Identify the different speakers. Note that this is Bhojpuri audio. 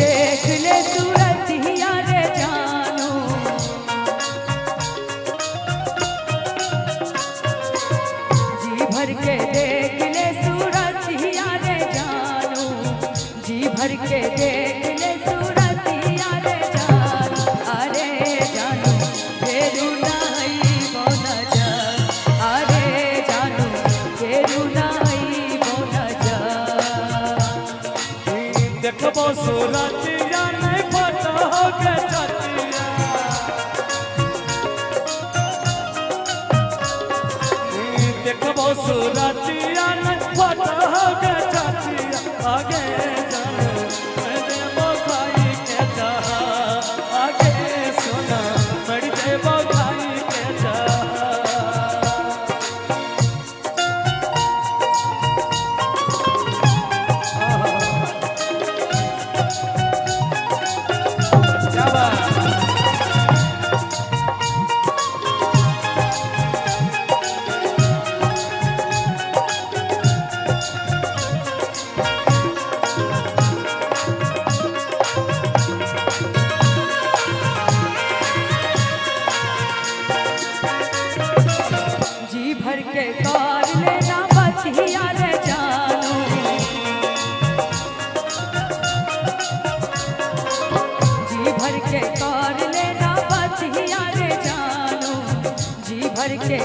Speaker 1: देख ले सूरतिया रे जानू, जी भर के देख ले सूरतिया रे जानू, जी भर के देख ले सूरतिया रे जानू। अरे जानू फेरू नाई बो नजर, अरे जानू फेरू नाई बो नजर।
Speaker 2: देखबो सूरतिया नहीं फोटो के चतिया, देखबो सूरतिया नहीं फोटो के चतिया। आगे जानो मैं देबो भाई के जा, आगे सोना मैं देबो भाई के जा।
Speaker 1: जी भर के कार लेना बतिया रे जानू, जी भर के कार लेना बतिया रे जानू, जी भर के